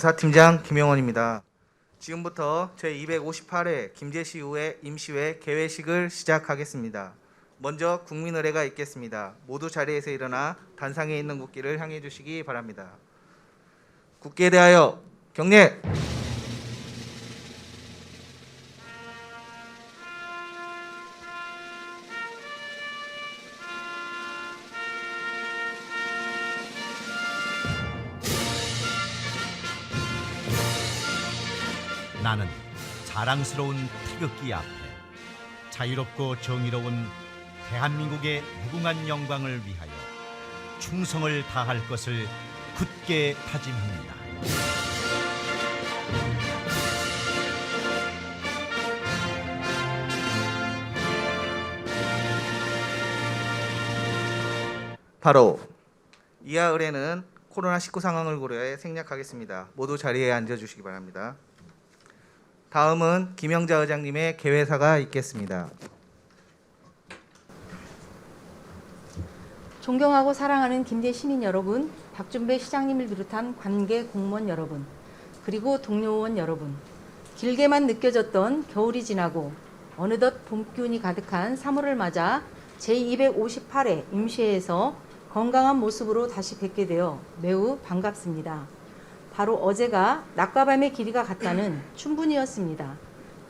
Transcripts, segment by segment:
사팀장 김영원입니다. 지금부터 제258회 김제시의회 임시회 개회식을 시작하겠습니다. 먼저 국민의례가 있겠습니다. 모두 자리에서 일어나 단상에 있는 국기를 향해 주시기 바랍니다. 국기에 대하여 경례! 나는 자랑스러운 태극기 앞에 자유롭고 정의로운 대한민국의 무궁한 영광을 위하여 충성을 다할 것을 굳게 다짐합니다. 바로 이하 의례는 코로나19 상황을 고려해 생략하겠습니다. 모두 자리에 앉아주시기 바랍니다. 다음은 김영자 의장님의 개회사가 있겠습니다. 존경하고 사랑하는 김제 시민 여러분, 박준배 시장님을 비롯한 관계 공무원 여러분, 그리고 동료 의원 여러분, 길게만 느껴졌던 겨울이 지나고 어느덧 봄 기운이 가득한 3월을 맞아 제258회 임시회에서 건강한 모습으로 다시 뵙게 되어 매우 반갑습니다. 바로 어제가 낮과 밤의 길이가 같다는 춘분이었습니다.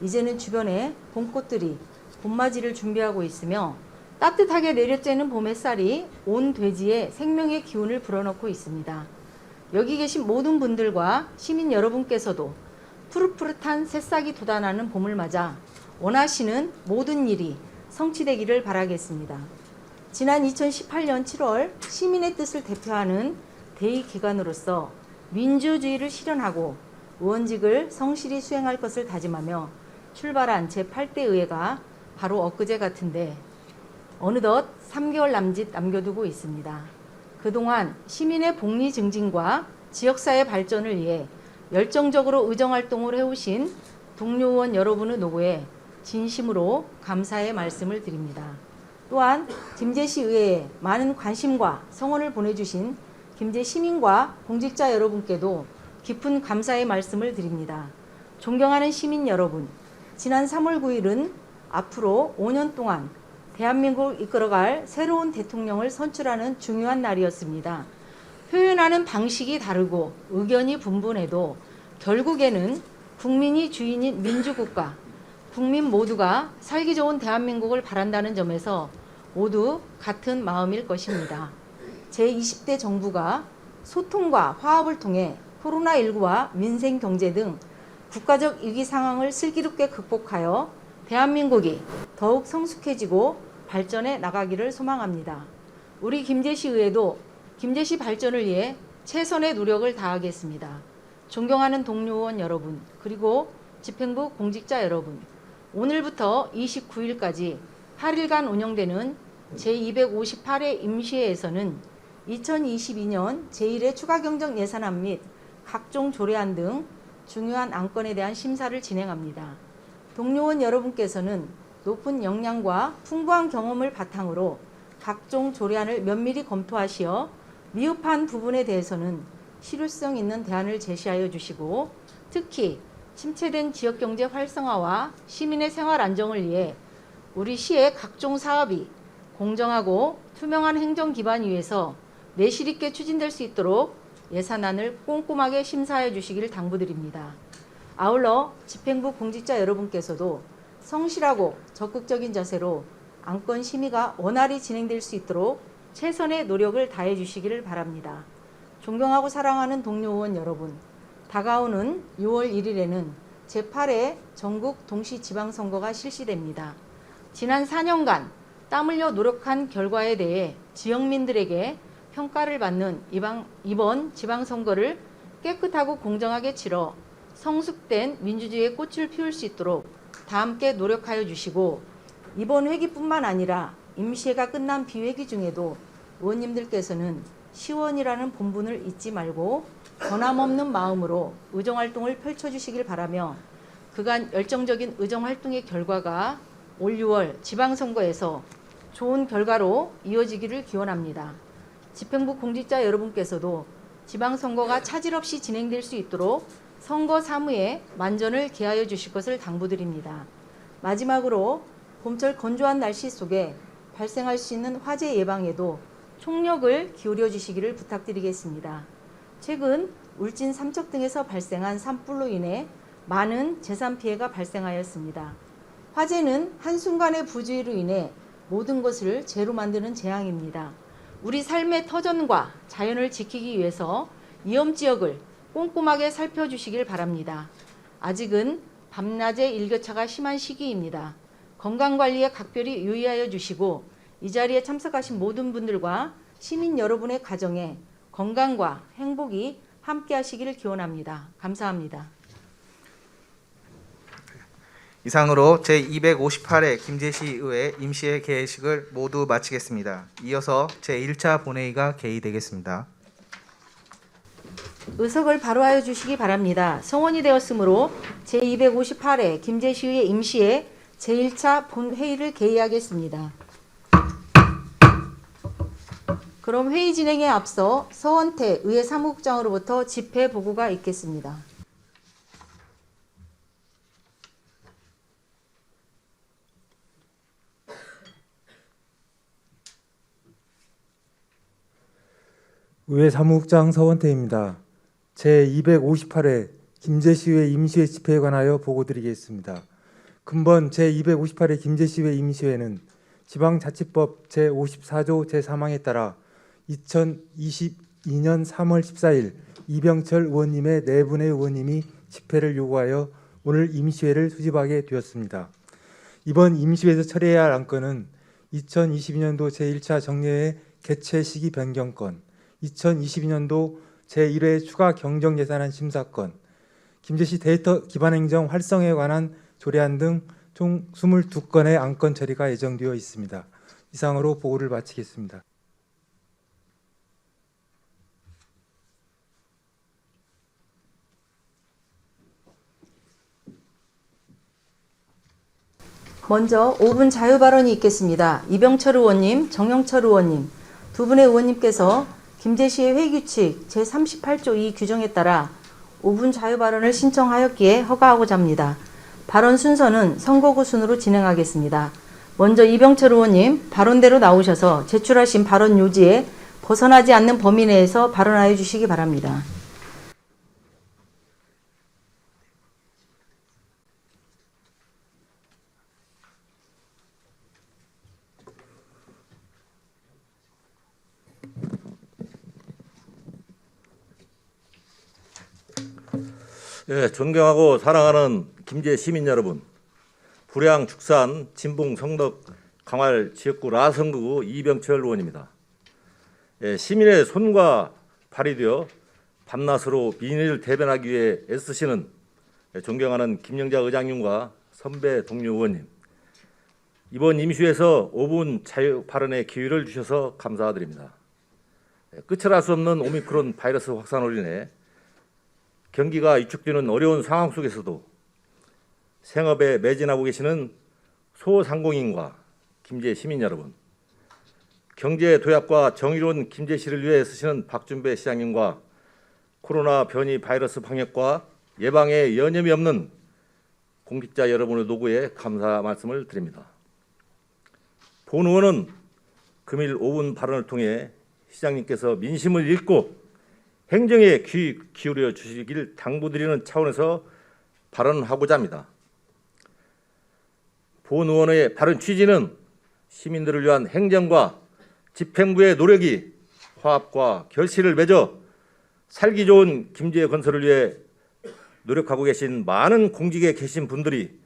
이제는 주변에 봄꽃들이 봄맞이를 준비하고 있으며 따뜻하게 내려쬐는 봄 햇살이 온 대지에 생명의 기운을 불어넣고 있습니다. 여기 계신 모든 분들과 시민 여러분께서도 푸릇푸릇한 새싹이 돋아나는 봄을 맞아 원하시는 모든 일이 성취되기를 바라겠습니다. 지난 2018년 7월 시민의 뜻을 대표하는 대의 기관으로서 민주주의를 실현하고 의원직을 성실히 수행할 것을 다짐하며 출발한 제8대 의회가 바로 엊그제 같은데 어느덧 3개월 남짓 남겨두고 있습니다. 그동안 시민의 복리 증진과 지역사회 발전을 위해 열정적으로 의정활동을 해오신 동료 의원 여러분의 노고에 진심으로 감사의 말씀을 드립니다. 또한 김제시 의회에 많은 관심과 성원을 보내주신 김제 시민과 공직자 여러분께도 깊은 감사의 말씀을 드립니다. 존경하는 시민 여러분, 지난 3월 9일은 앞으로 5년 동안 대한민국을 이끌어갈 새로운 대통령을 선출하는 중요한 날이었습니다. 표현하는 방식이 다르고 의견이 분분해도 결국에는 국민이 주인인 민주국가, 국민 모두가 살기 좋은 대한민국을 바란다는 점에서 모두 같은 마음일 것입니다. 제20대 정부가 소통과 화합을 통해 코로나19와 민생 경제 등 국가적 위기 상황을 슬기롭게 극복하여 대한민국이 더욱 성숙해지고 발전해 나가기를 소망합니다. 우리 김제시 의회도 김제시 발전을 위해 최선의 노력을 다하겠습니다. 존경하는 동료 의원 여러분, 그리고 집행부 공직자 여러분, 오늘부터 29일까지 8일간 운영되는 제258회 임시회에서는 2022년 제1회 추가경정 예산안 및 각종 조례안 등 중요한 안건에 대한 심사를 진행합니다. 동료 의원 여러분께서는 높은 역량과 풍부한 경험을 바탕으로 각종 조례안을 면밀히 검토하시어 미흡한 부분에 대해서는 실효성 있는 대안을 제시하여 주시고, 특히 침체된 지역경제 활성화와 시민의 생활 안정을 위해 우리 시의 각종 사업이 공정하고 투명한 행정 기반 위에서 내실 있게 추진될 수 있도록 예산안을 꼼꼼하게 심사해 주시기를 당부드립니다. 아울러 집행부 공직자 여러분께서도 성실하고 적극적인 자세로 안건 심의가 원활히 진행될 수 있도록 최선의 노력을 다해 주시기를 바랍니다. 존경하고 사랑하는 동료 의원 여러분, 다가오는 6월 1일에는 제8회 전국 동시지방선거가 실시됩니다. 지난 4년간 땀 흘려 노력한 결과에 대해 지역민들에게 평가를 받는 이번 지방선거를 깨끗하고 공정하게 치러 성숙된 민주주의의 꽃을 피울 수 있도록 다 함께 노력하여 주시고, 이번 회기뿐만 아니라 임시회가 끝난 비회기 중에도 의원님들께서는 시원이라는 본분을 잊지 말고 변함없는 마음으로 의정활동을 펼쳐주시길 바라며, 그간 열정적인 의정활동의 결과가 올 6월 지방선거에서 좋은 결과로 이어지기를 기원합니다. 집행부 공직자 여러분께서도 지방선거가 차질 없이 진행될 수 있도록 선거 사무에 만전을 기하여 주실 것을 당부드립니다. 마지막으로 봄철 건조한 날씨 속에 발생할 수 있는 화재 예방에도 총력을 기울여 주시기를 부탁드리겠습니다. 최근 울진 삼척 등에서 발생한 산불로 인해 많은 재산 피해가 발생하였습니다. 화재는 한순간의 부주의로 인해 모든 것을 죄로 만드는 재앙입니다. 우리 삶의 터전과 자연을 지키기 위해서 위험지역을 꼼꼼하게 살펴주시길 바랍니다. 아직은 밤낮의 일교차가 심한 시기입니다. 건강관리에 각별히 유의하여 주시고 이 자리에 참석하신 모든 분들과 시민 여러분의 가정에 건강과 행복이 함께 하시기를 기원합니다. 감사합니다. 이상으로 제258회 김제시의회 임시회 개회식을 모두 마치겠습니다. 이어서 제1차 본회의가 개의되겠습니다. 의석을 발호하여 주시기 바랍니다. 성원이 되었으므로 제258회 김제시의회 임시회 제1차 본회의를 개의하겠습니다. 그럼 회의 진행에 앞서 서원태 의회 사무국장으로부터 집회 보고가 있겠습니다. 의회 사무국장 서원태입니다. 제258회 김제시의회 임시회 집회에 관하여 보고드리겠습니다. 근본 제258회 김제시의회 임시회는 지방자치법 제54조 제3항에 따라 2022년 3월 14일 이병철 의원님의 4분의 의원님이 집회를 요구하여 오늘 임시회를 수집하게 되었습니다. 이번 임시회에서 처리해야 할 안건은 2022년도 제1차 정례회 개최 시기 변경권, 2022년도 제1회 추가 경정 예산안 심사권, 김제시 데이터 기반 행정 활성화에 관한 조례안 등 총 22건의 안건 처리가 예정되어 있습니다. 이상으로 보고를 마치겠습니다. 먼저 5분 자유 발언이 있겠습니다. 이병철 의원님, 정영철 의원님, 두 분의 의원님께서 김제시의 회규칙 제38조 2 규정에 따라 5분 자유 발언을 신청하였기에 허가하고자 합니다. 발언 순서는 선거구 순으로 진행하겠습니다. 먼저 이병철 의원님 발언대로 나오셔서 제출하신 발언 요지에 벗어나지 않는 범위 내에서 발언하여 주시기 바랍니다. 예, 존경하고 사랑하는 김제 시민 여러분, 불양 축산 진봉 성덕 강활 지역구 라성구 이병철 의원입니다. 예, 시민의 손과 발이 되어 밤낮으로 민의를 대변하기 위해 애쓰시는 존경하는 김영자 의장님과 선배 동료 의원님, 이번 임시회에서 5분 자유 발언의 기회를 주셔서 감사드립니다. 끝을 알 수 없는 오미크론 바이러스 확산으로 인해 경기가 위축되는 어려운 상황 속에서도 생업에 매진하고 계시는 소상공인과 김제 시민 여러분, 경제 도약과 정의로운 김제시를 위해 쓰시는 박준배 시장님과 코로나 변이 바이러스 방역과 예방에 여념이 없는 공직자 여러분의 노고에 감사 말씀을 드립니다. 본 의원은 금일 5분 발언을 통해 시장님께서 민심을 읽고 행정에 귀 기울여 주시길 당부드리는 차원에서 발언하고자 합니다. 본 의원의 발언 취지는 시민들을 위한 행정과 집행부의 노력이 화합과 결실을 맺어 살기 좋은 김제 건설을 위해 노력하고 계신 많은 공직에 계신 분들이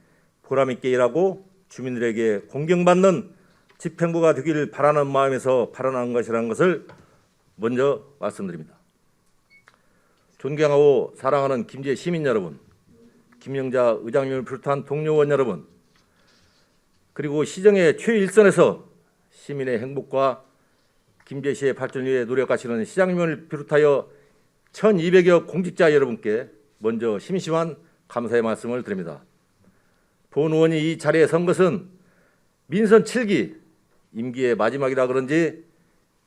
보람있게 일하고 주민들에게 공경받는 집행부가 되길 바라는 마음에서 발언한 것이라는 것을 먼저 말씀드립니다. 존경하고 사랑하는 김제 시민 여러분, 김영자 의장님을 비롯한 동료 의원 여러분, 그리고 시정의 최일선에서 시민의 행복과 김제시의 발전을 위해 노력하시는 시장님을 비롯하여 1200여 공직자 여러분께 먼저 심심한 감사의 말씀을 드립니다. 본 의원이 이 자리에 선 것은 민선 7기 임기의 마지막이라 그런지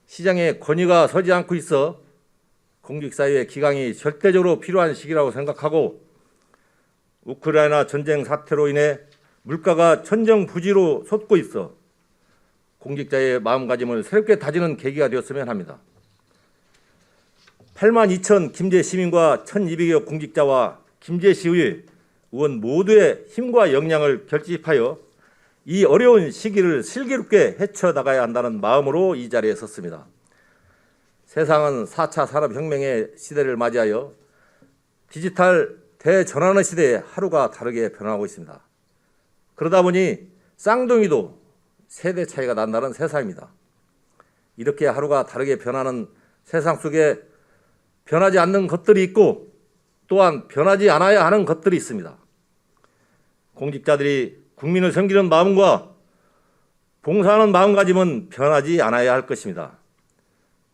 시장의 권위가 서지 않고 있어 공직사회의 기강이 절대적으로 필요한 시기라고 생각하고 우크라이나 전쟁 사태로 인해 물가가 천정부지로 솟고 있어 공직자의 마음가짐을 새롭게 다지는 계기가 되었으면 합니다. 8만 2천 김제 시민과 1,200여 공직자와 김제시의 의원 모두의 힘과 역량을 결집하여 이 어려운 시기를 슬기롭게 헤쳐나가야 한다는 마음으로 이 자리에 섰습니다. 세상은 4차 산업혁명의 시대를 맞이하여 디지털 대전환의 시대에 하루가 다르게 변화하고 있습니다. 그러다 보니 쌍둥이도 세대 차이가 난다는 세상입니다. 이렇게 하루가 다르게 변하는 세상 속에 변하지 않는 것들이 있고 또한 변하지 않아야 하는 것들이 있습니다. 공직자들이 국민을 섬기는 마음과 봉사하는 마음가짐은 변하지 않아야 할 것입니다.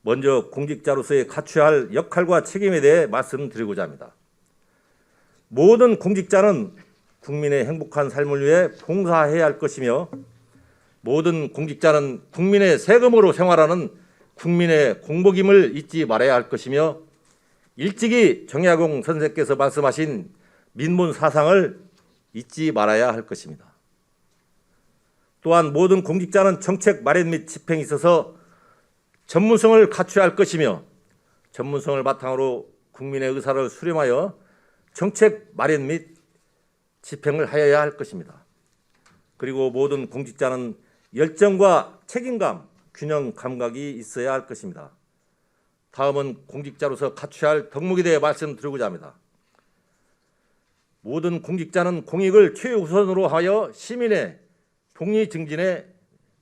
먼저 공직자로서의 갖춰야 할 역할과 책임에 대해 말씀드리고자 합니다. 모든 공직자는 국민의 행복한 삶을 위해 봉사해야 할 것이며 모든 공직자는 국민의 세금으로 생활하는 국민의 공복임을 잊지 말아야 할 것이며 일찍이 정약용 선생께서 말씀하신 민본 사상을 잊지 말아야 할 것입니다. 또한 모든 공직자는 정책 마련 및 집행에 있어서 전문성을 갖춰야 할 것이며 전문성을 바탕으로 국민의 의사를 수렴하여 정책 마련 및 집행을 하여야 할 것입니다. 그리고 모든 공직자는 열정과 책임감, 균형 감각이 있어야 할 것입니다. 다음은 공직자로서 갖춰야 할 덕목에 대해 말씀드리고자 합니다. 모든 공직자는 공익을 최우선으로 하여 시민의 복리 증진에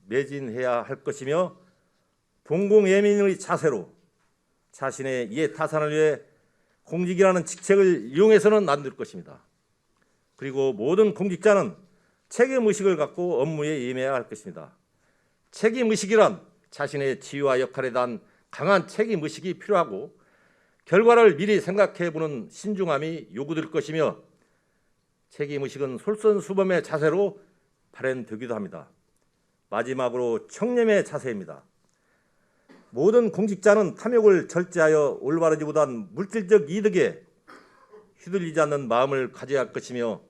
매진해야 할 것이며 공공예민의 자세로 자신의 이해타산을 위해 공직이라는 직책을 이용해서는 안 될 것입니다. 그리고 모든 공직자는 책임의식을 갖고 업무에 임해야 할 것입니다. 책임의식이란 자신의 지위와 역할에 대한 강한 책임의식이 필요하고 결과를 미리 생각해보는 신중함이 요구될 것이며 책임의식은 솔선수범의 자세로 발현되기도 합니다. 마지막으로 청렴의 자세입니다. 모든 공직자는 탐욕을 절제하여 올바르지보단 물질적 이득에 휘둘리지 않는 마음을 가져야 할 것이며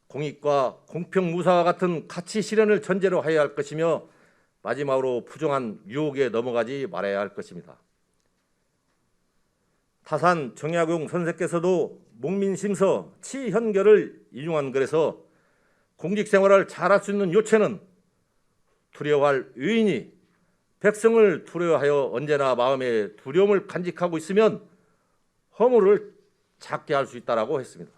공익과 공평무사와 같은 가치 실현을 전제로 해야 할 것이며 마지막으로 부정한 유혹에 넘어가지 말아야 할 것입니다. 타산 정약용 선생께서도 목민심서 치현결을 인용한 글에서 공직생활을 잘할 수 있는 요체는 두려워할 의인이 백성을 두려워하여 언제나 마음에 두려움을 간직하고 있으면 허물을 작게 할 수 있다라고 했습니다.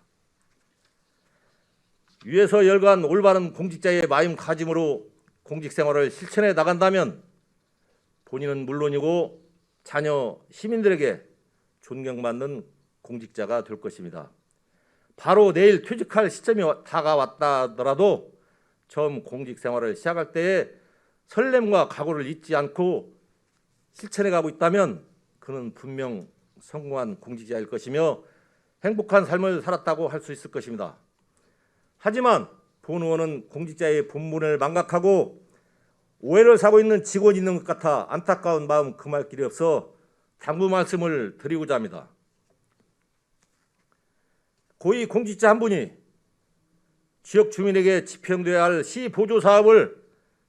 위에서 열간 올바른 공직자의 마음가짐으로 공직생활을 실천해 나간다면 본인은 물론이고 자녀 시민들에게 존경받는 공직자가 될 것입니다. 바로 내일 퇴직할 시점이 다가왔다 하더라도 처음 공직생활을 시작할 때의 설렘과 각오를 잊지 않고 실천해 가고 있다면 그는 분명 성공한 공직자일 것이며 행복한 삶을 살았다고 할 수 있을 것입니다. 하지만 본 의원은 공직자의 본분을 망각하고 오해를 사고 있는 직원이 있는 것 같아 안타까운 마음 금할 길이 없어 당부 말씀을 드리고자 합니다. 고위 공직자 한 분이 지역 주민에게 집행돼야 할 시 보조 사업을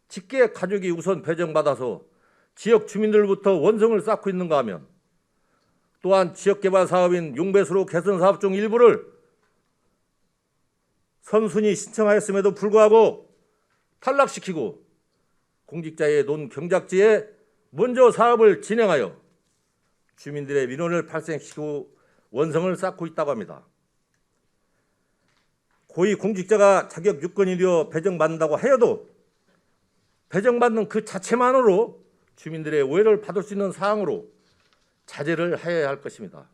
직계 가족이 우선 배정받아서 지역 주민들부터 원성을 쌓고 있는가 하면 또한 지역개발 사업인 용배수로 개선 사업 중 일부를 선순위 신청하였음에도 불구하고 탈락시키고 공직자의 논 경작지에 먼저 사업을 진행하여 주민들의 민원을 발생시키고 원성을 쌓고 있다고 합니다. 고위 공직자가 자격 요건이 되어 배정받는다고 하여도 배정받는 그 자체만으로 주민들의 오해를 받을 수 있는 사항으로 자제를 해야 할 것입니다.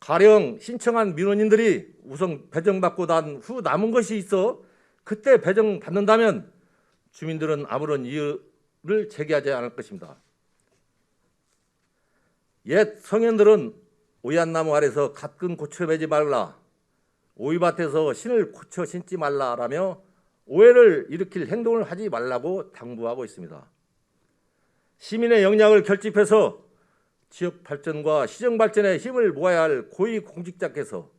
가령 신청한 민원인들이 우선 배정받고 난 후 남은 것이 있어 그때 배정받는다면 주민들은 아무런 이유를 제기하지 않을 것입니다. 옛 성현들은 오얏나무 아래서 갓근 고쳐 매지 말라, 오이밭에서 신을 고쳐 신지 말라라며 오해를 일으킬 행동을 하지 말라고 당부하고 있습니다. 시민의 역량을 결집해서 지역 발전과 시정 발전에 힘을 모아야 할 고위 공직자께서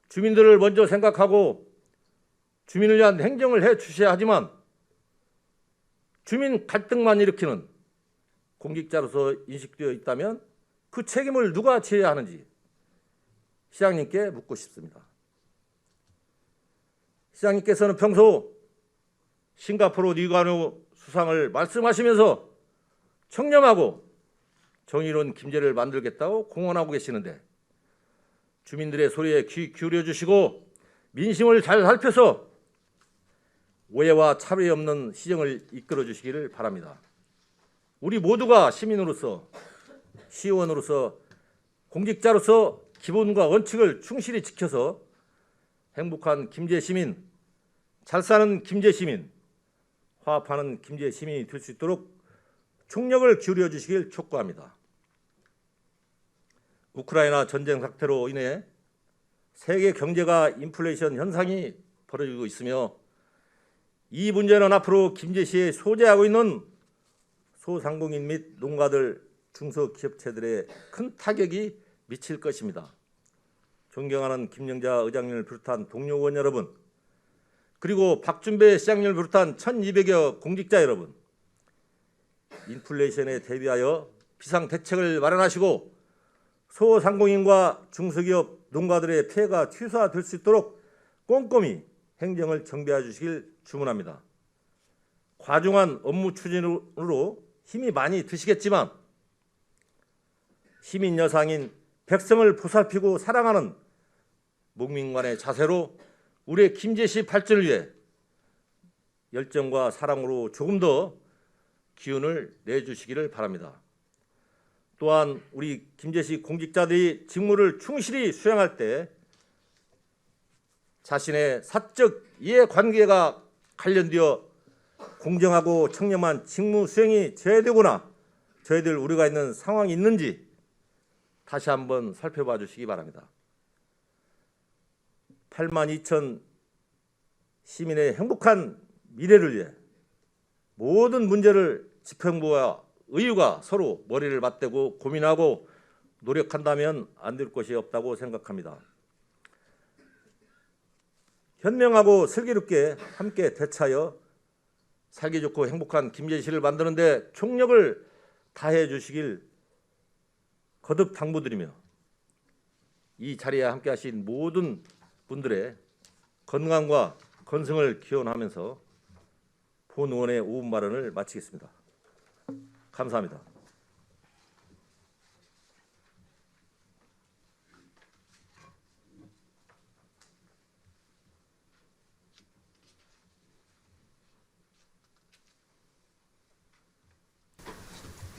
주민들을 먼저 생각하고 주민을 위한 행정을 해 주셔야 하지만 주민 갈등만 일으키는 공직자로서 인식되어 있다면 그 책임을 누가 져야 하는지 시장님께 묻고 싶습니다. 시장님께서는 평소 싱가포르 리관우 수상을 말씀하시면서 청렴하고 정의로운 김제를 만들겠다고 공언하고 계시는데 주민들의 소리에 귀 기울여 주시고 민심을 잘 살펴서 오해와 차별이 없는 시정을 이끌어 주시기를 바랍니다. 우리 모두가 시민으로서 시의원으로서 공직자로서 기본과 원칙을 충실히 지켜서 행복한 김제 시민, 잘 사는 김제 시민, 화합하는 김제 시민이 될 수 있도록 총력을 기울여 주시길 촉구합니다. 우크라이나 전쟁 사태로 인해 세계 경제가 인플레이션 현상이 벌어지고 있으며 이 문제는 앞으로 김제시에 소재하고 있는 소상공인 및 농가들, 중소기업체들의 큰 타격이 미칠 것입니다. 존경하는 김영자 의장님을 비롯한 동료 의원 여러분, 그리고 박준배 시장님을 비롯한 1200여 공직자 여러분, 인플레이션에 대비하여 비상대책을 마련하시고 소상공인과 중소기업 농가들의 피해가 최소화될 수 있도록 꼼꼼히 행정을 정비해 주시길 주문합니다. 과중한 업무 추진으로 힘이 많이 드시겠지만 시민 여상인 백성을 보살피고 사랑하는 목민관의 자세로 우리의 김제시 발전을 위해 열정과 사랑으로 조금 더 기운을 내주시기를 바랍니다. 또한 우리 김제시 공직자들이 직무를 충실히 수행할 때 자신의 사적 이해관계가 관련되어 공정하고 청렴한 직무 수행이 제외되거나 저희들 우려가 있는 상황이 있는지 다시 한번 살펴봐 주시기 바랍니다. 8만 2천 시민의 행복한 미래를 위해 모든 문제를 집행부와 의회가 서로 머리를 맞대고 고민하고 노력한다면 안 될 것이 없다고 생각합니다. 현명하고 슬기롭게 함께 대처하여 살기 좋고 행복한 김제시를 만드는 데 총력을 다해 주시길 거듭 당부드리며 이 자리에 함께 하신 모든 분들의 건강과 건승을 기원하면서 본 의원의 5분 발언을 마치겠습니다. 감사합니다.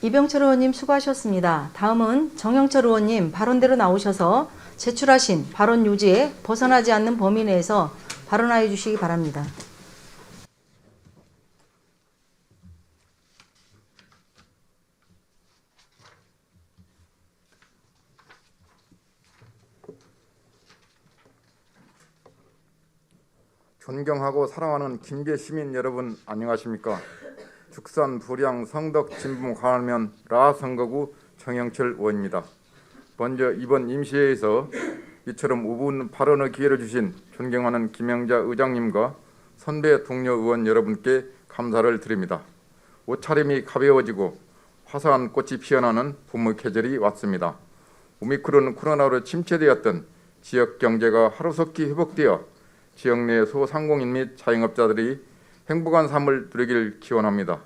이병철 의원님 수고하셨습니다. 다음은 정영철 의원님 발언대로 나오셔서 제출하신 발언 요지에 벗어나지 않는 범위 내에서 발언하여 주시기 바랍니다. 존경하고 사랑하는 김제 시민 여러분 안녕하십니까? 축산 불양 성덕 진봉 광화면 라선거구 정영철 의원입니다. 먼저 이번 임시회에서 이처럼 5분 발언의 기회를 주신 존경하는 김영자 의장님과 선배 동료 의원 여러분께 감사를 드립니다. 옷차림이 가벼워지고 화사한 꽃이 피어나는 봄의 계절이 왔습니다. 오미크론 코로나로 침체되었던 지역 경제가 하루속히 회복되어 지역 내 소상공인 및 자영업자들이 행복한 삶을 누리길 기원합니다.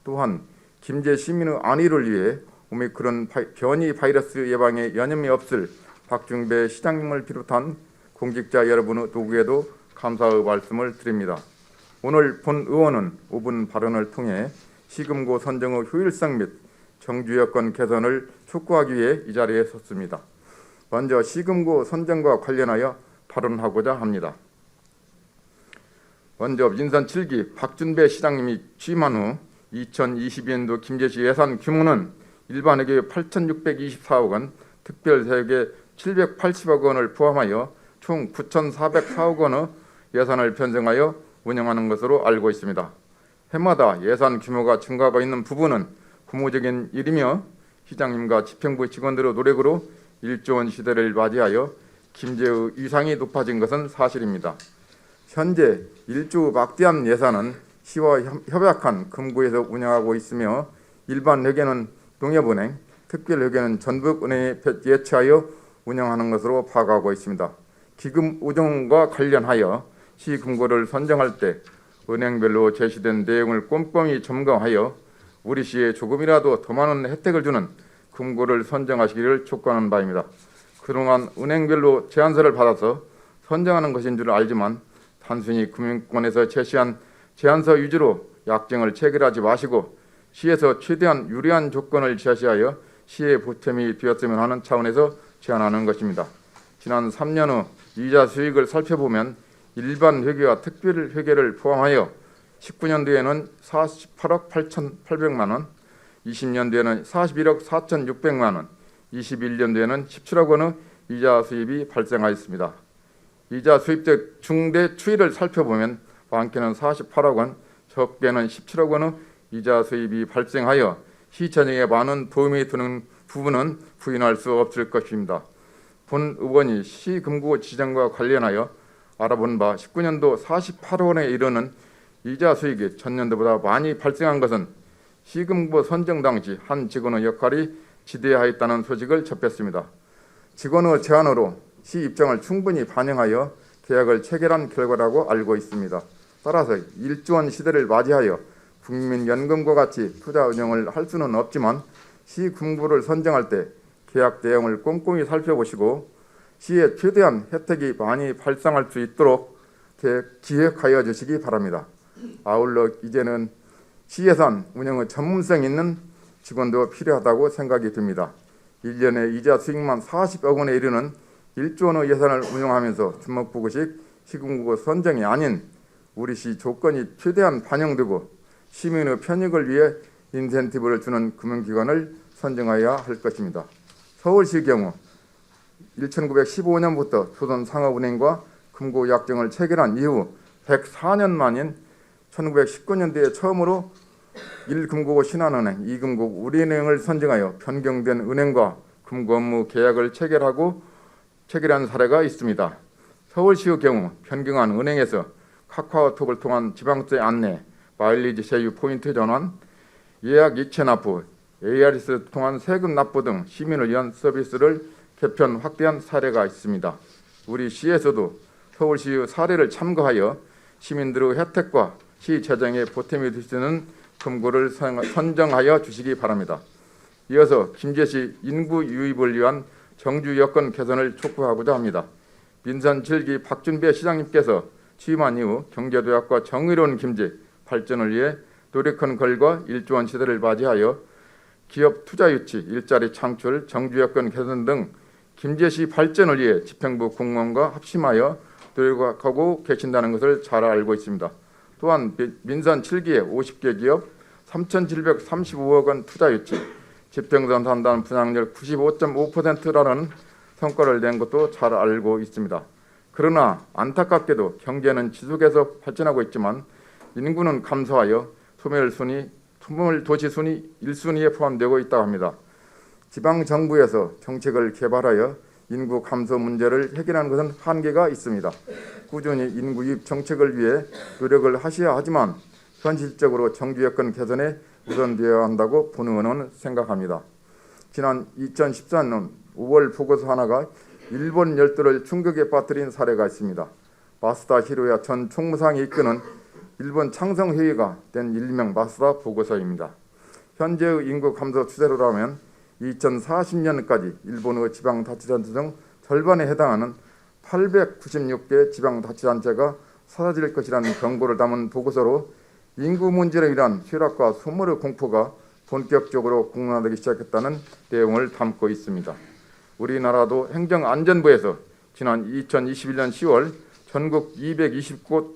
또한 김제 시민의 안위를 위해 오미크론 변이 바이러스 예방에 여념이 없을 박준배 시장님을 비롯한 공직자 여러분의 도구에도 감사의 말씀을 드립니다. 오늘 본 의원은 5분 발언을 통해 시금고 선정의 효율성 및 정주 여건 개선을 촉구하기 위해 이 자리에 섰습니다. 먼저 시금고 선정과 관련하여 발언하고자 합니다. 먼저 민선 7기 박준배 시장님이 취임한 후 2022년도 김제시 예산 규모는 일반회계 8,624억 원, 특별사역에 780억 원을 포함하여 총 9,404억 원의 예산을 편성하여 운영하는 것으로 알고 있습니다. 해마다 예산 규모가 증가하고 있는 부분은 고무적인 일이며 시장님과 집행부 직원들의 노력으로 1조 원 시대를 맞이하여 김제의 위상이 높아진 것은 사실입니다. 현재 1조 막대한 예산은 시와 협약한 금고에서 운영하고 있으며 일반 회계는 농협은행, 특별회계는 전북은행에 예치하여 운영하는 것으로 파악하고 있습니다. 기금 운영과 관련하여 시 금고를 선정할 때 은행별로 제시된 내용을 꼼꼼히 점검하여 우리 시에 조금이라도 더 많은 혜택을 주는 금고를 선정하시기를 촉구하는 바입니다. 그동안 은행별로 제안서를 받아서 선정하는 것인 줄 알지만 단순히 금융권에서 제시한 제안서 위주로 약정을 체결하지 마시고 시에서 최대한 유리한 조건을 제시하여 시의 보탬이 되었으면 하는 차원에서 제안하는 것입니다. 지난 3년 후 이자 수익을 살펴보면 일반 회계와 특별 회계를 포함하여 19년도에는 48억 8,800만 원, 20년도에는 41억 4,600만 원, 21년도에는 17억 원의 이자 수입이 발생하였습니다. 이자 수입적 중대 추이를 살펴보면 많게는 48억 원, 적게는 17억 원의 이자 수입이 발생하여 시청에 많은 도움이 되는 부분은 부인할 수 없을 것입니다. 본 의원이 시금고 지정과 관련하여 알아본 바 19년도 48억 원에 이르는 이자 수익이 전년도보다 많이 발생한 것은 시금고 선정 당시 한 직원의 역할이 지대하였다는 소식을 접했습니다. 직원의 제안으로 시 입장을 충분히 반영하여 계약을 체결한 결과라고 알고 있습니다. 따라서 1조 원 시대를 맞이하여 국민연금과 같이 투자 운영을 할 수는 없지만 시 금고를 선정할 때 계약 내용을 꼼꼼히 살펴보시고 시에 최대한 혜택이 많이 발생할 수 있도록 기획하여 주시기 바랍니다. 아울러 이제는 시예산 운영의 전문성 있는 직원도 필요하다고 생각이 듭니다. 1년에 이자 수익만 40억 원에 이르는 1조 원의 예산을 운영하면서 주먹보고식 시금고 선정이 아닌 우리 시 조건이 최대한 반영되고 시민의 편익을 위해 인센티브를 주는 금융기관을 선정해야 할 것입니다. 서울시 경우 1915년부터 조선상업은행과 금고 약정을 체결한 이후 104년 만인 1919년도에 처음으로 1금고 신한은행, 2금고 우리은행을 선정하여 변경된 은행과 금고 업무 계약을 체결한 사례가 있습니다. 서울시의 경우 변경한 은행에서 카카오톡을 통한 지방세 안내, 마일리지 세유 포인트 전환, 예약 이체 납부, ARS를 통한 세금 납부 등 시민을 위한 서비스를 개편 확대한 사례가 있습니다. 우리 시에서도 서울시의 사례를 참고하여 시민들의 혜택과 시 재정에 보탬이 될 수 있는 금고를 선정하여 주시기 바랍니다. 이어서 김제시 인구 유입을 위한 정주 여건 개선을 촉구하고자 합니다. 민선 7기 박준배 시장님께서 취임한 이후 경제도약과 정의로운 김제 발전을 위해 노력한 결과 1조 원 시대를 맞이하여 기업 투자 유치, 일자리 창출, 정주 여건 개선 등 김제시 발전을 위해 집행부 공무원과 합심하여 노력하고 계신다는 것을 잘 알고 있습니다. 또한 민선 7기에 50개 기업 3,735억 원 투자 유치, 집행선 판단 분양률 95.5%라는 성과를 낸 것도 잘 알고 있습니다. 그러나 안타깝게도 경제는 지속해서 발전하고 있지만 인구는 감소하여 소멸도시 순위 1순위에 포함되고 있다고 합니다. 지방정부에서 정책을 개발하여 인구 감소 문제를 해결하는 것은 한계가 있습니다. 꾸준히 인구 유입 정책을 위해 노력을 하셔야 하지만 현실적으로 정주 여건 개선에 우선되어야 한다고 본 의원은 생각합니다. 지난 2014년 5월 보고서 하나가 일본 열도를 충격에 빠뜨린 사례가 있습니다. 마스다 히로야 전 총무상이 이끄는 일본 창성회의가 낸 일명 마스다 보고서입니다. 현재의 인구 감소 추세로라면 2040년까지 일본의 지방자치단체 중 절반에 해당하는 896개 지방자치단체가 사라질 것이라는 경고를 담은 보고서로 인구 문제로 인한 쇠락과 소멸의 공포가 본격적으로 공론화되기 시작했다는 내용을 담고 있습니다. 우리나라도 행정안전부에서 지난 2021년 10월 전국 220곳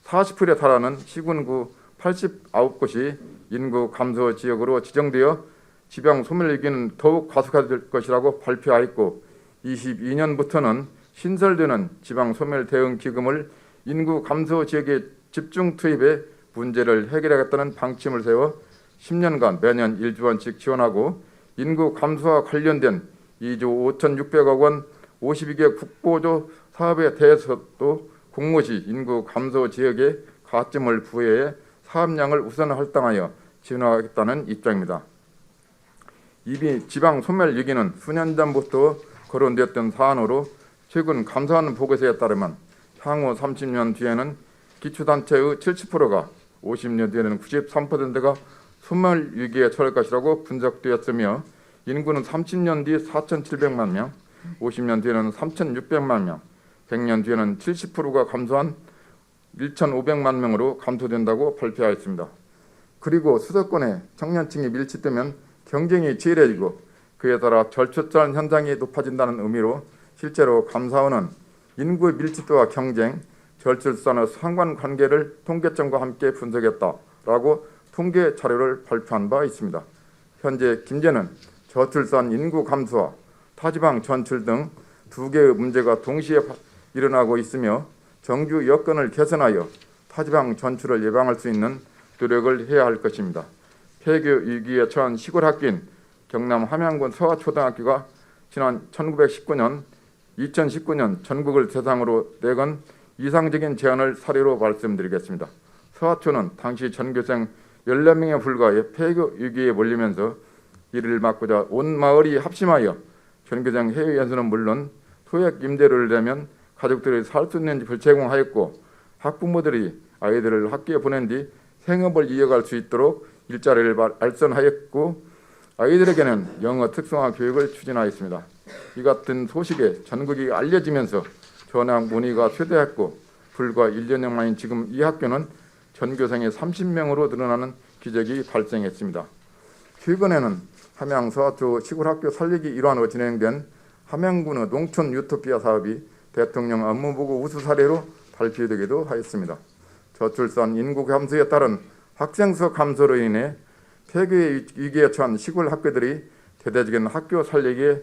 40%에 달하는 시군구 89곳이 인구 감소 지역으로 지정되어 지방 소멸 위기는 더욱 가속화될 것이라고 발표하였고 22년부터는 신설되는 지방 소멸 대응 기금을 인구 감소 지역에 집중 투입해 문제를 해결하겠다는 방침을 세워 10년간 매년 1조 원씩 지원하고 인구 감소와 관련된 2조 5,600억 원 52개 국보조 사업에 대해서도 공모시 인구 감소 지역에 가점을 부여해 사업량을 우선 할당하여 지원하겠다는 입장입니다. 이미 지방 소멸 얘기는 수년 전부터 거론되었던 사안으로 최근 감사원 보고서에 따르면 향후 30년 뒤에는 기초단체의 70%가 50년 뒤에는 93%가 소멸 위기에 처할 것이라고 분석되었으며 인구는 30년 뒤 4,700만 명, 50년 뒤에는 3,600만 명, 100년 뒤에는 70%가 감소한 1,500만 명으로 감소된다고 발표하였습니다. 그리고 수도권에 청년층이 밀집되면 경쟁이 치열해지고 그에 따라 절초점 현상이 높아진다는 의미로 실제로 감사원은 인구 밀집도와 경쟁, 저출산의 상관관계를 통계점과 함께 분석했다라고 통계 자료를 발표한 바 있습니다. 현재 김제는 저출산 인구 감소와 타지방 전출 등 두 개의 문제가 동시에 일어나고 있으며 정규 여건을 개선하여 타지방 전출을 예방할 수 있는 노력을 해야 할 것입니다. 폐교 위기에 처한 시골 학교인 경남 함양군 서화초등학교가 지난 1919년, 2019년 전국을 대상으로 내건 이상적인 제안을 사례로 말씀드리겠습니다. 서화초는 당시 전교생 14명에 불과해 폐교 위기에 몰리면서 이를 막고자 온 마을이 합심하여 전교생 해외 연수는 물론 소액 임대료를 내면 가족들이 살 수 있는 집을 제공하였고 학부모들이 아이들을 학교에 보낸 뒤 생업을 이어갈 수 있도록 일자리를 알선하였고 아이들에게는 영어 특성화 교육을 추진하였습니다. 이 같은 소식에 전국이 알려지면서 전학 문의가 쇄도했고 불과 1년여 만인 지금 이 학교는 전교생이 30명으로 늘어나는 기적이 발생했습니다. 최근에는 함양 서화초 시골학교 살리기 일환으로 진행된 함양군의 농촌 유토피아 사업이 대통령 업무보고 우수 사례로 발표되기도 하였습니다. 저출산 인구 감소에 따른 학생수 감소로 인해 폐교의 위기에 처한 시골 학교들이 대대적인 학교 살리기에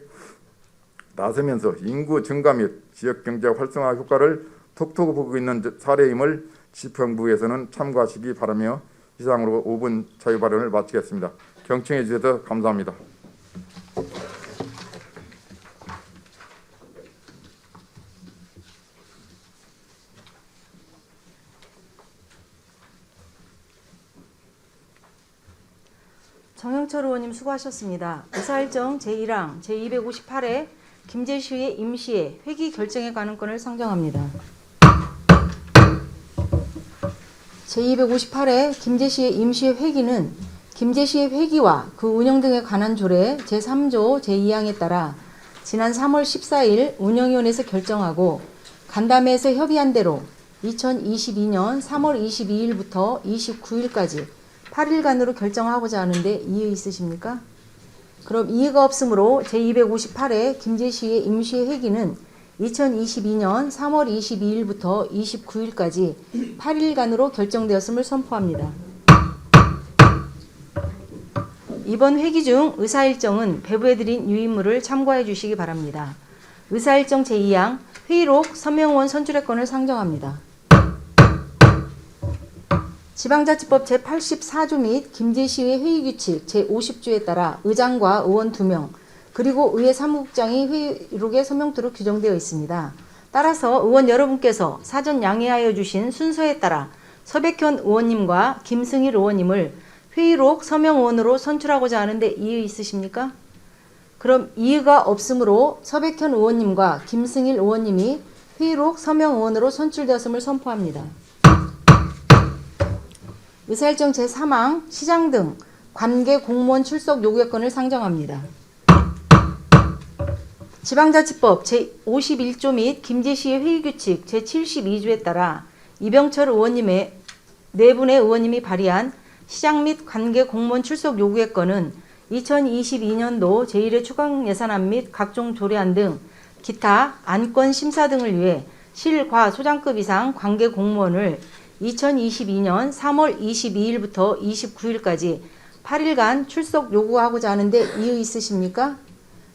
나서면서 인구 증가 및 지역경제 활성화 효과를 톡톡 보고 있는 사례임을 지평부에서는 참고하시기 바라며 이상으로 5분 자유 발언을 마치겠습니다. 경청해 주셔서 감사합니다. 정영철 의원님 수고하셨습니다. 의사일정 제1항 제258회 김제시의 임시회 회기 결정에 관한 건을 상정합니다. 제258회 김제시의 임시회 회기는 김제시의 회기와 그 운영 등에 관한 조례 제3조 제2항에 따라 지난 3월 14일 운영위원회에서 결정하고 간담회에서 협의한 대로 2022년 3월 22일부터 29일까지 8일간으로 결정하고자 하는데 이의 있으십니까? 그럼 이의가 없으므로 제258회 김제시의 임시회 회기는 2022년 3월 22일부터 29일까지 8일간으로 결정되었음을 선포합니다. 이번 회기 중 의사일정은 배부해드린 유인물을 참고해 주시기 바랍니다. 의사일정 제2항 회의록 서명원 선출의 건을 상정합니다. 지방자치법 제84조 및 김제시의 회의규칙 제50조에 따라 의장과 의원 2명 그리고 의회 사무국장이 회의록에 서명토록 규정되어 있습니다. 따라서 의원 여러분께서 사전 양해하여 주신 순서에 따라 서백현 의원님과 김승일 의원님을 회의록 서명의원으로 선출하고자 하는데 이의 있으십니까? 그럼 이의가 없으므로 서백현 의원님과 김승일 의원님이 회의록 서명의원으로 선출되었음을 선포합니다. 의사일정 제3항 시장 등 관계 공무원 출석 요구의 건을 상정합니다. 지방자치법 제51조 및 김제시의 회의규칙 제72조에 따라 이병철 의원님의 4분의 의원님이 발의한 시장 및 관계 공무원 출석 요구의 건은 2022년도 제1회 추경예산안 및 각종 조례안 등 기타 안건 심사 등을 위해 실, 과, 소장급 이상 관계 공무원을 2022년 3월 22일부터 29일까지 8일간 출석 요구하고자 하는데 이의 있으십니까?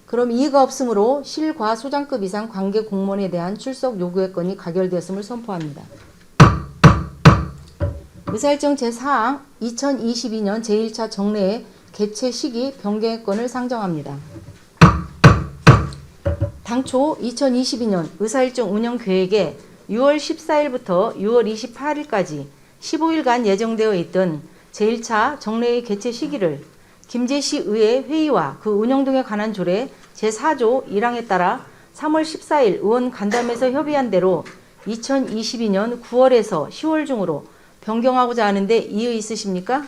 그럼 이의가 없으므로 실, 과, 소장급 이상 관계 공무원에 대한 출석 요구의 건이 가결되었음을 선포합니다. 의사일정 제4항 2022년 제1차 정례회 개최 시기 변경의 건을 상정합니다. 당초 2022년 의사일정 운영 계획에 6월 14일부터 6월 28일까지 15일간 예정되어 있던 제1차 정례의 개최 시기를 김제시 의회 회의와 그 운영 등에 관한 조례 제4조 1항에 따라 3월 14일 의원 간담회에서 협의한 대로 2022년 9월에서 10월 중으로 변경하고자 하는데 이의 있으십니까?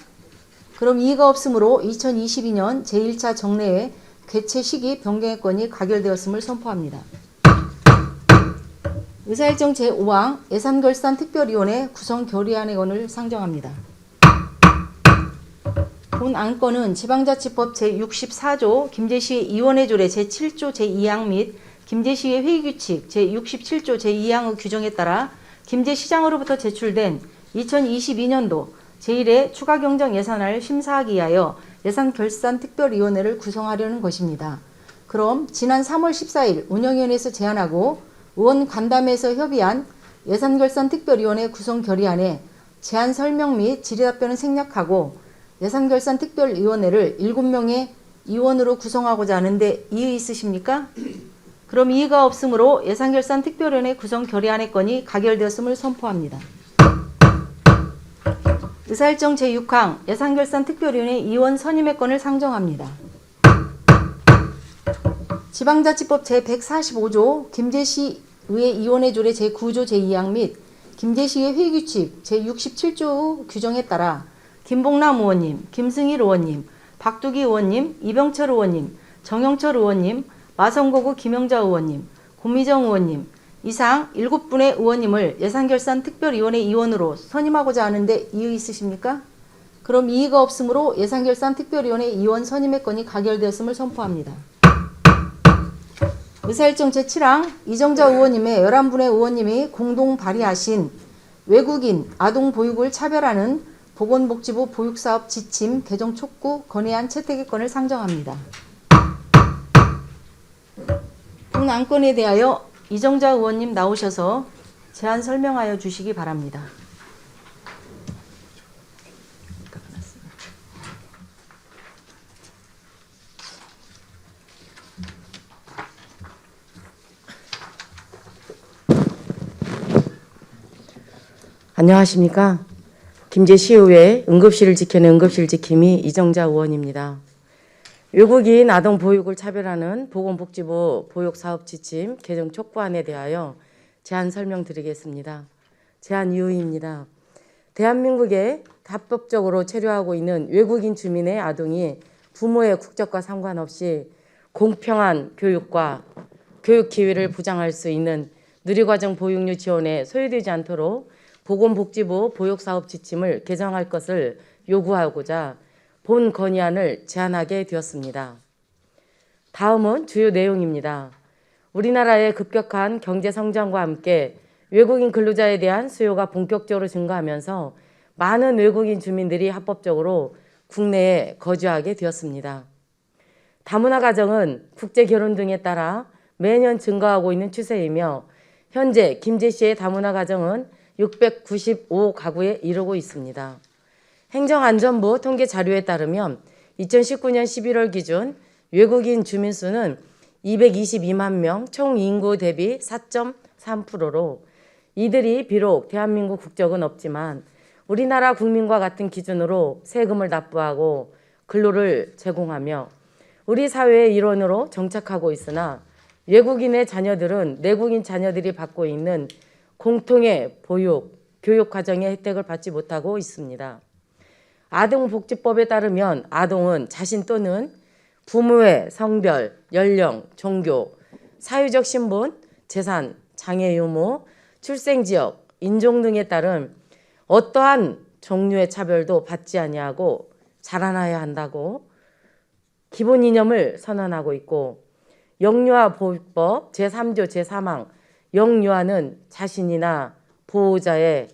그럼 이의가 없으므로 2022년 제1차 정례회 개최 시기 변경의 건이 가결되었음을 선포합니다. 의사일정 제5항 예산결산특별위원회 구성 결의안의 건을 상정합니다. 본 안건은 지방자치법 제64조 김제시의 이원회 조례 제7조 제2항 및 김제시의 회의규칙 제67조 제2항의 규정에 따라 김제시장으로부터 제출된 2022년도 제1회 추가경정 예산안을 심사하기 위하여 예산결산특별위원회를 구성하려는 것입니다. 그럼 지난 3월 14일 운영위원회에서 제안하고 의원 간담회에서 협의한 예산결산특별위원회 구성 결의안에 제안 설명 및 질의답변을 생략하고 예산결산특별위원회를 7명의 위원으로 구성하고자 하는데 이의 있으십니까? 그럼 이의가 없으므로 예산결산특별위원회 구성 결의안의 건이 가결되었음을 선포합니다. 의사일정 제6항 예산결산특별위원회 위원 선임의 건을 상정합니다. 지방자치법 제145조 김제시의회 위원회 조례 제9조 제2항 및 김제시의 회의규칙 제67조 규정에 따라 김봉남 의원님, 김승일 의원님, 박두기 의원님, 이병철 의원님, 정영철 의원님, 마성고구 김영자 의원님, 고미정 의원님 이상 7분의 의원님을 예산결산특별위원회 위원으로 선임하고자 하는데 이의 있으십니까? 그럼 이의가 없으므로 예산결산특별위원회 위원 선임의 건이 가결되었음을 선포합니다. 의사일정 제7항 이정자 의원님의 11분의 의원님이 공동 발의하신 외국인 아동 보육을 차별하는 보건복지부 보육사업 지침 개정 촉구 건의안 채택의 건을 상정합니다. 본 안건에 대하여 이정자 의원님 나오셔서 제안 설명하여 주시기 바랍니다. 안녕하십니까. 김제시의회 응급실을 지켜낸 응급실 지킴이 이정자 의원입니다. 외국인 아동 보육을 차별하는 보건복지부 보육사업 지침 개정 촉구안에 대하여 제안 설명드리겠습니다. 제안 이유입니다. 대한민국에 합법적으로 체류하고 있는 외국인 주민의 아동이 부모의 국적과 상관없이 공평한 교육과 교육 기회를 보장할 수 있는 누리과정 보육료 지원에 소외되지 않도록 보건복지부 보육사업 지침을 개정할 것을 요구하고자 본 건의안을 제안하게 되었습니다. 다음은 주요 내용입니다. 우리나라의 급격한 경제 성장과 함께 외국인 근로자에 대한 수요가 본격적으로 증가하면서 많은 외국인 주민들이 합법적으로 국내에 거주하게 되었습니다. 다문화 가정은 국제 결혼 등에 따라 매년 증가하고 있는 추세이며 현재 김제시의 다문화 가정은 695가구에 이르고 있습니다. 행정안전부 통계 자료에 따르면 2019년 11월 기준 외국인 주민 수는 222만 명, 총 인구 대비 4.3%로 이들이 비록 대한민국 국적은 없지만 우리나라 국민과 같은 기준으로 세금을 납부하고 근로를 제공하며 우리 사회의 일원으로 정착하고 있으나 외국인의 자녀들은 내국인 자녀들이 받고 있는 공통의 보육, 교육 과정의 혜택을 받지 못하고 있습니다. 아동복지법에 따르면 아동은 자신 또는 부모의 성별, 연령, 종교, 사유적 신분, 재산, 장애 유무, 출생지역, 인종 등에 따른 어떠한 종류의 차별도 받지 아니하고 자라나야 한다고 기본 이념을 선언하고 있고 영유아 보호법 제3조 제3항 영유아는 자신이나 보호자의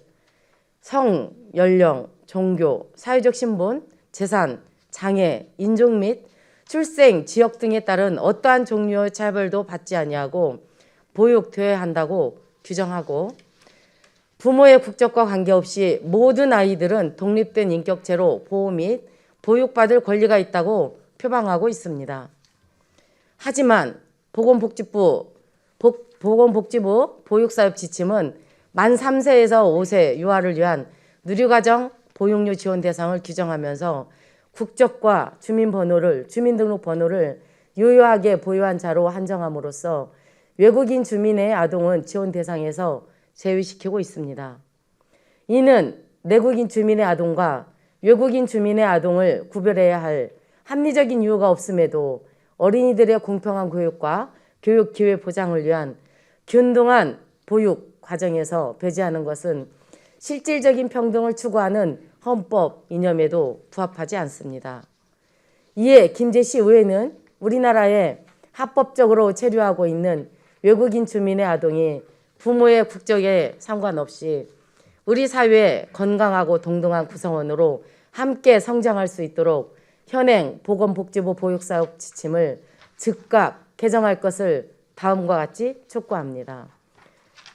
성, 연령, 종교, 사회적 신분, 재산, 장애, 인종 및 출생, 지역 등에 따른 어떠한 종류의 차별도 받지 아니하고 보육되어야 한다고 규정하고 부모의 국적과 관계없이 모든 아이들은 독립된 인격체로 보호 및 보육받을 권리가 있다고 표방하고 있습니다. 하지만 보건복지부 보육사업 지침은 만 3세에서 5세 유아를 위한 누리과정 보육료 지원 대상을 규정하면서 국적과 주민등록번호를 유효하게 보유한 자로 한정함으로써 외국인 주민의 아동은 지원 대상에서 제외시키고 있습니다. 이는 내국인 주민의 아동과 외국인 주민의 아동을 구별해야 할 합리적인 이유가 없음에도 어린이들의 공평한 교육과 교육 기회 보장을 위한 균등한 보육 과정에서 배제하는 것은 실질적인 평등을 추구하는 헌법 이념에도 부합하지 않습니다. 이에 김제시 의회는 우리나라에 합법적으로 체류하고 있는 외국인 주민의 아동이 부모의 국적에 상관없이 우리 사회의 건강하고 동등한 구성원으로 함께 성장할 수 있도록 현행 보건복지부 보육사업 지침을 즉각 개정할 것을 다음과 같이 촉구합니다.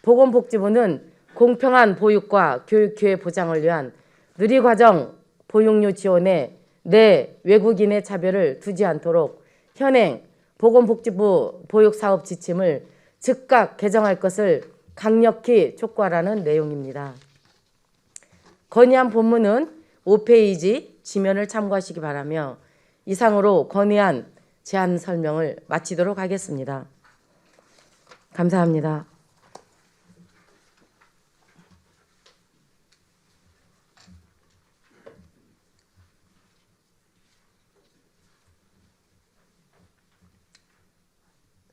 보건복지부는 공평한 보육과 교육 기회 보장을 위한 누리과정 보육료 지원에 내 외국인의 차별을 두지 않도록 현행 보건복지부 보육사업 지침을 즉각 개정할 것을 강력히 촉구하라는 내용입니다. 건의안 본문은 5페이지 지면을 참고하시기 바라며 이상으로 건의안 제안 설명을 마치도록 하겠습니다. 감사합니다.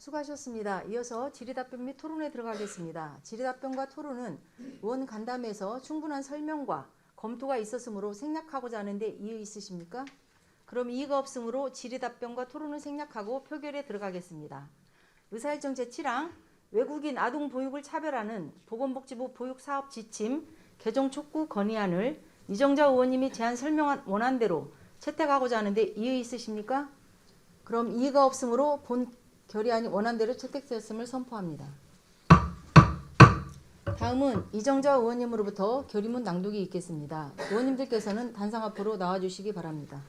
수고하셨습니다. 이어서 질의답변 및 토론에 들어가겠습니다. 질의답변과 토론은 의원 간담회에서 충분한 설명과 검토가 있었으므로 생략하고자 하는데 이의 있으십니까? 그럼 이의가 없으므로 질의답변과 토론을 생략하고 표결에 들어가겠습니다. 의사일정 제7항 외국인 아동 보육을 차별하는 보건복지부 보육사업 지침 개정 촉구 건의안을 이정자 의원님이 제안 설명한 원안대로 채택하고자 하는데 이의 있으십니까? 그럼 이의가 없으므로 본 결의안이 원안대로 채택되었음을 선포합니다. 다음은 이정자 의원님으로부터 결의문 낭독이 있겠습니다. 의원님들께서는 단상 앞으로 나와주시기 바랍니다.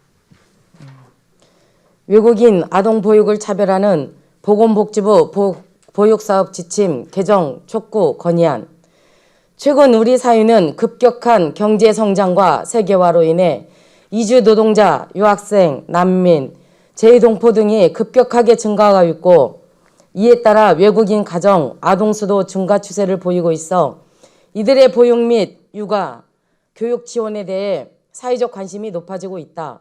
외국인 아동 보육을 차별하는 보건복지부 보육사업 지침 개정 촉구 건의안. 최근 우리 사회는 급격한 경제 성장과 세계화로 인해 이주 노동자, 유학생, 난민, 제2동포 등이 급격하게 증가하고 있고 이에 따라 외국인 가정, 아동 수도 증가 추세를 보이고 있어 이들의 보육 및 육아, 교육 지원에 대해 사회적 관심이 높아지고 있다.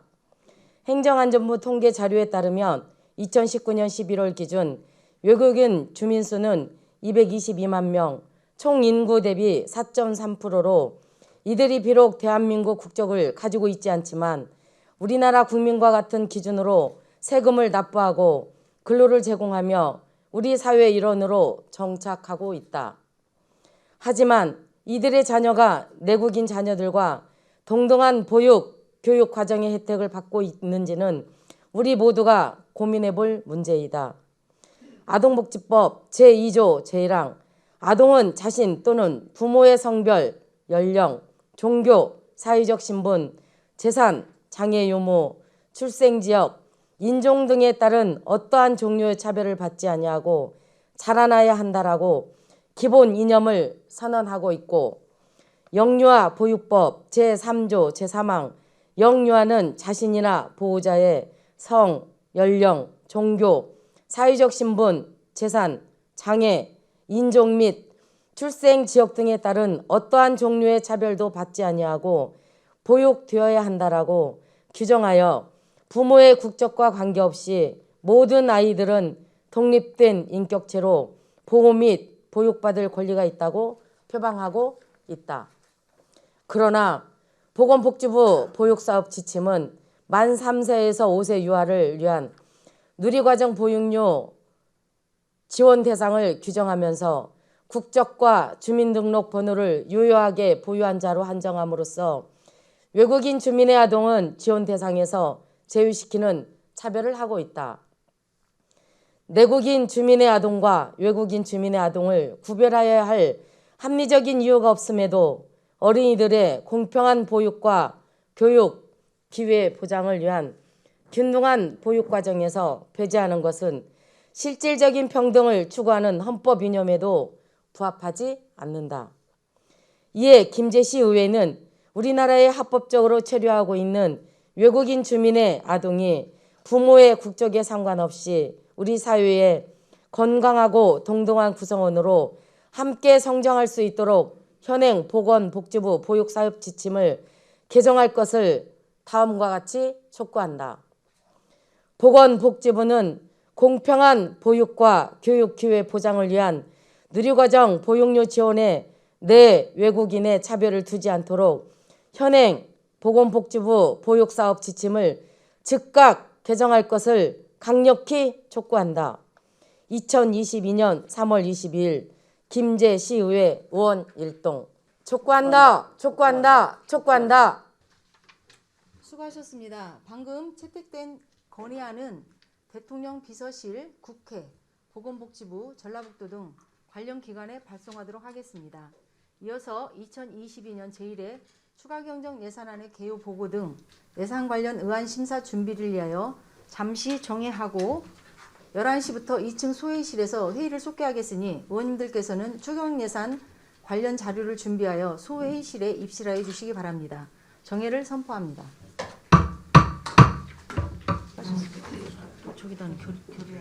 행정안전부 통계 자료에 따르면 2019년 11월 기준 외국인 주민 수는 222만 명, 총 인구 대비 4.3%로 이들이 비록 대한민국 국적을 가지고 있지 않지만 우리나라 국민과 같은 기준으로 세금을 납부하고 근로를 제공하며 우리 사회의 일원으로 정착하고 있다. 하지만 이들의 자녀가 내국인 자녀들과 동등한 보육, 교육 과정의 혜택을 받고 있는지는 우리 모두가 고민해 볼 문제이다. 아동복지법 제2조 제1항 아동은 자신 또는 부모의 성별, 연령, 종교, 사회적 신분, 재산, 장애 유무, 출생지역, 인종 등에 따른 어떠한 종류의 차별을 받지 아니하고 자라나야 한다라고 기본 이념을 선언하고 있고 영유아 보육법 제3조 제3항 영유아는 자신이나 보호자의 성, 연령, 종교, 사회적 신분, 재산, 장애, 인종 및 출생 지역 등에 따른 어떠한 종류의 차별도 받지 아니하고 보육되어야 한다라고 규정하여 부모의 국적과 관계없이 모든 아이들은 독립된 인격체로 보호 및 보육받을 권리가 있다고 표방하고 있다. 그러나 보건복지부 보육사업 지침은 만 3세에서 5세 유아를 위한 누리과정 보육료 지원 대상을 규정하면서 국적과 주민등록번호를 유효하게 보유한 자로 한정함으로써 외국인 주민의 아동은 지원 대상에서 제외시키는 차별을 하고 있다. 내국인 주민의 아동과 외국인 주민의 아동을 구별하여야 할 합리적인 이유가 없음에도 어린이들의 공평한 보육과 교육, 기회 보장을 위한 균등한 보육 과정에서 배제하는 것은 실질적인 평등을 추구하는 헌법 이념에도 부합하지 않는다. 이에 김제시 의회는 우리나라에 합법적으로 체류하고 있는 외국인 주민의 아동이 부모의 국적에 상관없이 우리 사회의 건강하고 동등한 구성원으로 함께 성장할 수 있도록 현행 보건복지부 보육사업 지침을 개정할 것을 다음과 같이 촉구한다. 보건복지부는 공평한 보육과 교육 기회 보장을 위한 누리과정 보육료 지원에 내 외국인의 차별을 두지 않도록 현행 보건복지부 보육사업 지침을 즉각 개정할 것을 강력히 촉구한다. 2022년 3월 22일 김제시의회 의원 일동. 촉구한다. 촉구한다. 촉구한다. 수고하셨습니다. 방금 채택된 건의안은 대통령 비서실, 국회, 보건복지부, 전라북도 등 관련 기관에 발송하도록 하겠습니다. 이어서 2022년 제1회 추가경정 예산안의 개요 보고 등 예산 관련 의안 심사 준비를 위하여 잠시 정회하고 11시부터 2층 소회의실에서 회의를 속개하겠으니 의원님들께서는 추경예산 관련 자료를 준비하여 소회의실에 입실하여 주시기 바랍니다. 정회를 선포합니다. 저기다는 교리